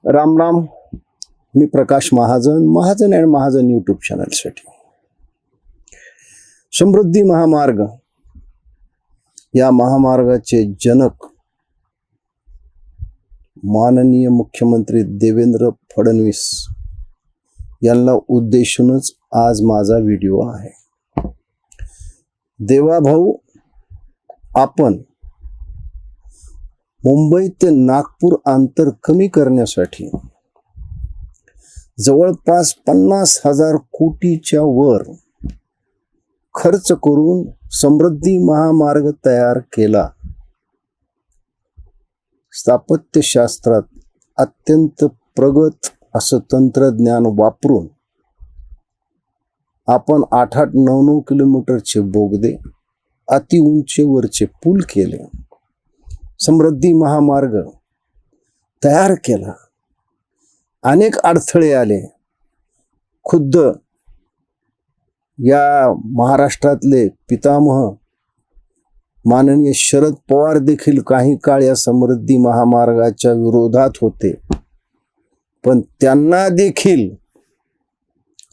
राम राम. मी Prakash Mahajan, Mahajan and Mahajan YouTube चॅनलसाठी. समृद्धी महामार्ग या महामार्गाचे जनक माननीय मुख्यमंत्री देवेंद्र फडणवीस यांना उद्देशूनच आज माझा व्हिडिओ आहे. देवाभाऊ, आपण मुंबई ते नागपूर अंतर कमी करण्यासाठी जवळपास 50,000 कोटीच्या वर खर्च करून समृद्धी महामार्ग तयार केला. स्थापत्यशास्त्रात अत्यंत प्रगत असं तंत्रज्ञान वापरून आपण 8-9 किलोमीटरचे बोगदे, अति उंचीवरचे पूल केले, समृद्धी महामार्ग तयार केला. अनेक अडथळे आले. खुद्द या महाराष्ट्रातले पितामह माननीय शरद पवार देखील काही काळ या समृद्धी महामार्गाच्या विरोधात होते, पण त्यांना देखील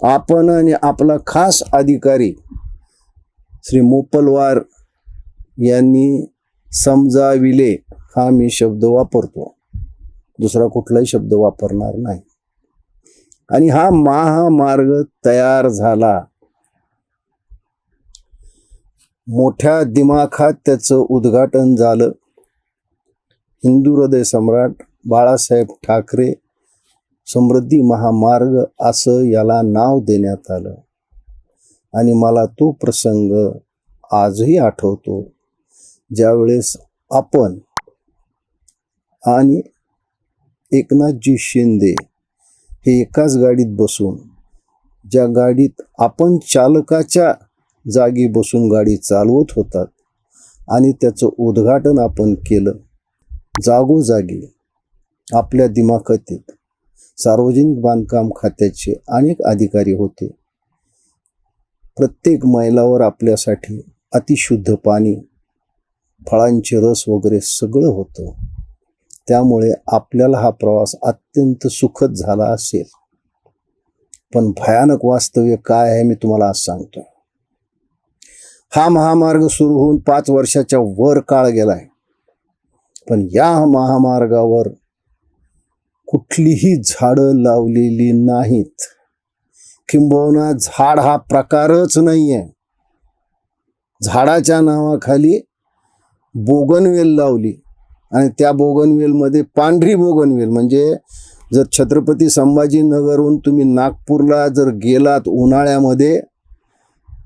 आपण आणि आपला खास अधिकारी श्री मोपलवार यांनी समजाविले. हा मी शब्द वापरतो, दुसरा कुठलाही शब्द वापरणार नाही. आणि हा महामार्ग तयार झाला. मोठ्या दिमाखात त्याचं उद्घाटन झालं. हिंदू हृदय सम्राट बाळासाहेब ठाकरे समृद्धी महामार्ग असं याला नाव देण्यात आलं. आणि मला तो प्रसंग आजही आठवतो, ज्यावेळेस आपण आणि एकनाथजी शिंदे हे एकाच गाडीत बसून, ज्या गाडीत आपण चालकाच्या जागी बसून गाडी चालवत होतात, आणि त्याचं उद्घाटन आपण केलं. जागोजागी आपल्या दिमाखात सार्वजनिक बांधकाम खात्याचे अनेक अधिकारी होते. प्रत्येक मैलावर आपल्यासाठी अतिशुद्ध पाणी, फळांचे रस वगैरे सगळं होतं. त्यामुळे आपल्याला हा प्रवास अत्यंत सुखद झाला असेल. पण भयानक वास्तव्य काय आहे मी तुम्हाला आज सांगतो. हा महामार्ग सुरू होऊन 5 वर्षाच्या वर काळ गेलाय, पण या महामार्गावर कुठलीही झाडं लावलेली नाहीत. किंबहुना झाड हा प्रकारच नाहीये. झाडाच्या नावाखाली बोगनवेल लावली, आणि त्या बोगनवेलमध्ये पांढरी बोगनवेल. म्हणजे जर छत्रपती संभाजीनगरहून तुम्ही नागपूरला जर गेलात उन्हाळ्यामध्ये,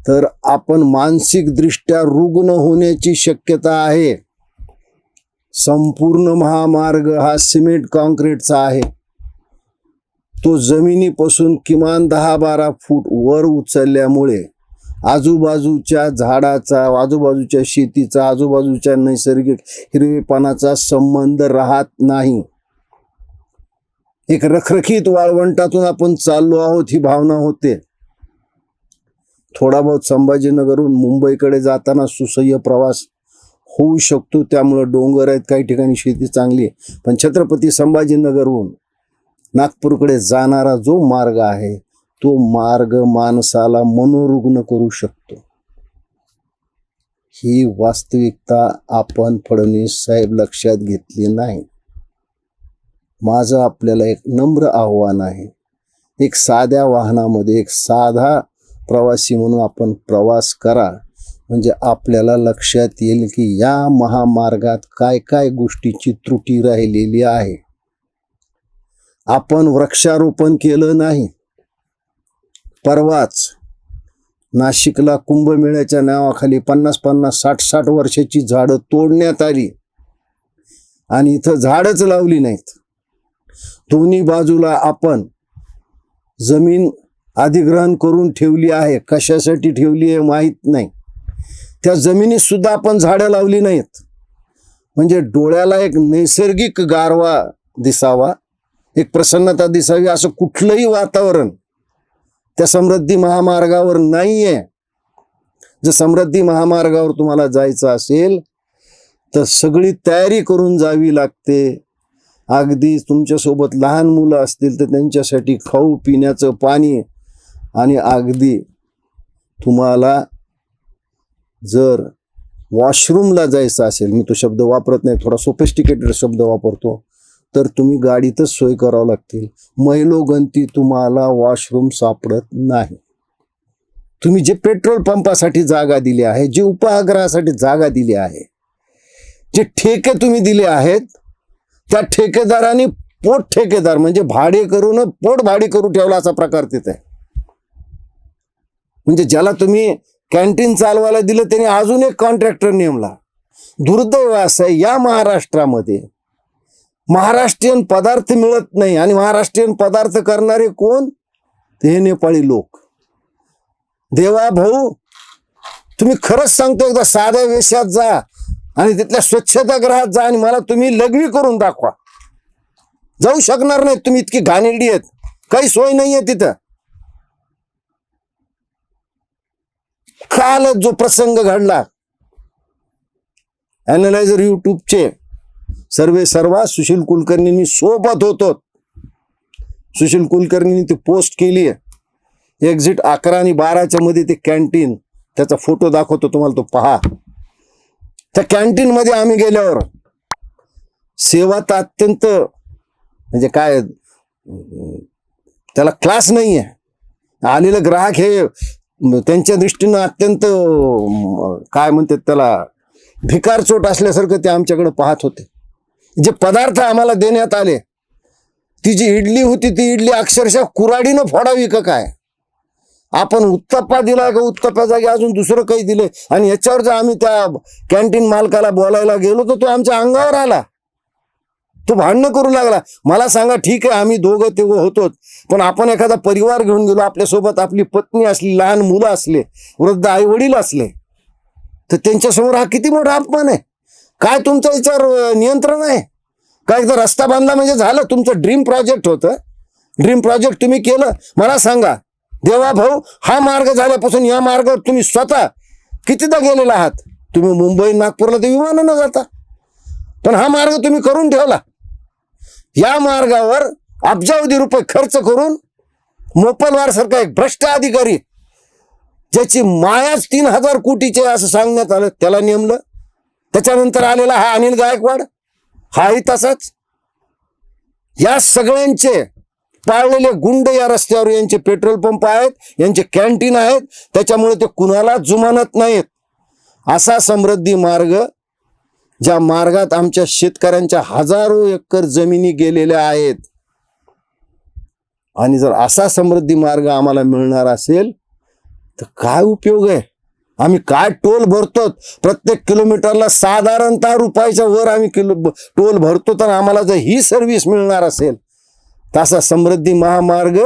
तर आपण मानसिकदृष्ट्या रुग्ण होण्याची शक्यता आहे. संपूर्ण महामार्ग हा सिमेंट कॉन्क्रीटचा आहे. तो जमिनीपासून किमान 10-12 फूट वर उचलल्यामुळे आजूबाजूच्या झाडाचा, आजूबाजूच्या शेतीचा, आजूबाजूच्या नैसर्गिक हिरवेपणाचा संबंध राहत नाही. एक रखरखीत वाळवंटातून आपण चाललो आहोत ही भावना होते. थोडा बहुत संभाजीनगरहून मुंबईकडे जाताना सुसह्य प्रवास होऊ शकतो, त्यामुळं डोंगर आहेत, काही ठिकाणी शेती चांगली आहे. पण छत्रपती संभाजीनगरहून नागपूरकडे जाणारा जो मार्ग आहे, तो मार्ग माणसाला मनोरुग्ण करू शकतो. ही वास्तविकता आपण फडणवीस साहेब लक्षात घेतली नाही. माझं आपल्याला एक नम्र आव्हान आहे. एक साध्या वाहनामध्ये एक साधा प्रवासी म्हणून आपण प्रवास करा, म्हणजे आपल्याला लक्षात येईल की या महामार्गात काय काय गोष्टीची त्रुटी राहिलेली आहे. आपण वृक्षारोपण केलं नाही. परवाच नाशिकला कुंभमेळ्याच्या नावाखाली 50-50, 60-60 वर्षाची झाडं तोडण्यात आली, आणि इथं झाडच लावली नाहीत. दोन्ही बाजूला आपण जमीन अधिग्रहण करून ठेवली आहे. कशासाठी ठेवली आहे माहीत नाही. त्या जमिनीत सुद्धा आपण झाडं लावली नाहीत. म्हणजे डोळ्याला एक नैसर्गिक गारवा दिसावा, एक प्रसन्नता दिसावी, असं कुठलंही वातावरण त्या समृद्धी महामार्गावर नाहीये. जर समृद्धी महामार्गावर तुम्हाला जायचं असेल तर सगळी तयारी करून जावी लागते. अगदी तुमच्यासोबत लहान मुलं असतील तर त्यांच्यासाठी खाऊ पिण्याचं पाणी, आणि अगदी तुम्हाला जर वॉशरूमला जायचं असेल, मी तो शब्द वापरत नाही, थोडा सोफिस्टिकेटेड शब्द वापरतो, तर तुम्ही गाडीतच सोय करावं लागतील. मैलोगंती तुम्हाला वॉशरूम सापडत नाही. तुम्ही जे पेट्रोल पंपासाठी जागा दिली आहे, जे उपहागृहासाठी जागा दिली आहे, जे ठेके तुम्ही दिले आहेत, त्या ठेकेदारांनी पोट ठेकेदार म्हणजे भाडे करून पोट भाडे करून ठेवला असा प्रकार तिथे आहे. म्हणजे ज्याला तुम्ही कॅन्टीन चालवायला दिलं त्याने अजून एक कॉन्ट्रॅक्टर नेमला. दुर्दैव असं आहे, या महाराष्ट्रामध्ये महाराष्ट्रीयन पदार्थ मिळत नाही. आणि महाराष्ट्रीयन पदार्थ करणारे कोण? ते नेपाळी लोक. देवा भाऊ, तुम्ही खरंच सांगतो, एकदा साध्या वेशात जा आणि तिथल्या स्वच्छतागृहात जा आणि मला तुम्ही लघवी करून दाखवा. जाऊ शकणार नाही, तुम्ही इतकी घाणेरडी आहेत, काही सोय नाहीये तिथं. काल जो प्रसंग घडला, अॅनालायझर युट्यूबचे सर्वा सुशील कुलकर्णींनी सोबत होतो. सुशील कुलकर्णींनी ती पोस्ट केली आहे. एक्झिट 11 आणि 12च्या मध्ये ते कॅन्टीन, त्याचा फोटो दाखवतो तुम्हाला, तो पहा. त्या कॅन्टीन मध्ये आम्ही गेल्यावर सेवा तर अत्यंत, म्हणजे काय त्याला क्लास नाही आहे. आलेलं ग्राहक हे त्यांच्या दृष्टीनं अत्यंत काय म्हणतात त्याला, भिकारचोट असल्यासारखं ते आमच्याकडे पाहत होते. जे पदार्थ आम्हाला देण्यात आले, ती जी इडली होती, ती इडली अक्षरशः कुऱ्हाडीनं फोडावी का काय? आपण उत्तप्पा दिला का उत्तप्पा जागी अजून दुसरं काही दिलंय? आणि याच्यावर जर आम्ही त्या कॅन्टीन मालकाला बोलायला गेलो तर तो आमच्या अंगावर आला, तो भांडणं करू लागला. मला सांगा, ठीक आहे आम्ही दोघं तेघं होतो, पण आपण एखादा परिवार घेऊन गेलो, आपल्यासोबत आपली पत्नी असली, लहान मुलं असले, वृद्ध आई वडील असले, तर त्यांच्यासमोर हा किती मोठा अपमान आहे. काय तुमचं याच्यावर नियंत्रण आहे? काय एकदा रस्ता बांधला म्हणजे झालं? तुमचं ड्रीम प्रोजेक्ट होतं, ड्रीम प्रोजेक्ट तुम्ही केलं. मला सांगा देवा भाऊ, हा मार्ग झाल्यापासून या मार्गावर तुम्ही स्वतः कितीदा गेलेला आहात? तुम्ही मुंबई नागपूरला ते विमानानं जाता, पण हा मार्ग तुम्ही करून ठेवला. या मार्गावर अब्जावधी रुपये खर्च करून मोपलवार सारखा एक भ्रष्ट अधिकारी, ज्याची मायाच 3000 कोटीचे असं सांगण्यात आलं, त्याला नेमलं. त्याच्यानंतर आलेला हा अनिल गायकवाड, हाही तसाच. या सगळ्यांचे पाळलेले गुंड या रस्त्यावर, यांचे पेट्रोल पंप आहेत, यांचे कॅन्टीन आहेत, त्याच्यामुळे ते कुणाला जुमानत नाहीत. असा समृद्धी मार्ग, ज्या मार्गात आमच्या शेतकऱ्यांच्या हजारो एकर जमिनी गेलेल्या आहेत, आणि जर असा समृद्धी मार्ग आम्हाला मिळणार असेल तर काय उपयोग आहे? आम्ही काय टोल भरतो? प्रत्येक किलोमीटरला साधारणतः रुपयाच्या वर आम्ही टोल भरतो. तर आम्हाला जर ही सर्व्हिस मिळणार असेल, तसा समृद्धी महामार्ग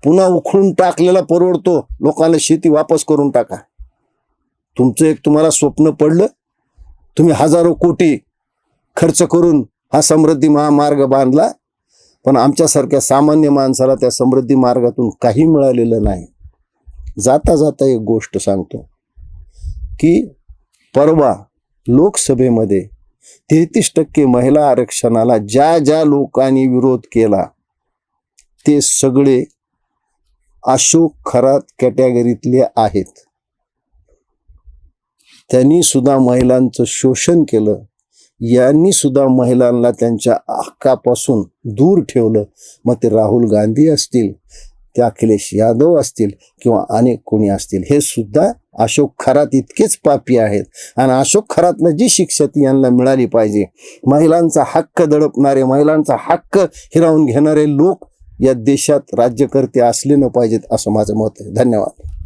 पुन्हा उखडून टाकलेला परवडतो. लोकांना शेती वापस करून टाका. तुमचं एक तुम्हाला स्वप्न पडलं, तुम्ही हजारो कोटी खर्च करून हा समृद्धी महामार्ग बांधला, पण आमच्यासारख्या सामान्य माणसाला त्या समृद्धी मार्गातून काही मिळालेलं नाही. जाता जाता एक गोष्ट सांगतो की परवा लोकसभेमध्ये 33% महिला आरक्षणाला ज्या ज्या लोकांनी विरोध केला, ते सगळे अशोक खरात कॅटेगरीतले आहेत. त्यांनी सुद्धा महिलांचं शोषण केलं, यांनी सुद्धा महिलांना त्यांच्या हक्कापासून दूर ठेवलं. मग ते राहुल गांधी असतील, ते अखिलेश यादव असतील, किंवा अनेक कोणी असतील, हे सुद्धा अशोक खरात इतकेच पापी आहेत. आणि अशोक खरातनं जी शिक्षा ती यांना मिळाली पाहिजे. महिलांचा हक्क दडपणारे, महिलांचा हक्क हिरावून घेणारे लोक या देशात राज्यकर्ते असले न पाहिजेत, असं माझं मत आहे. धन्यवाद.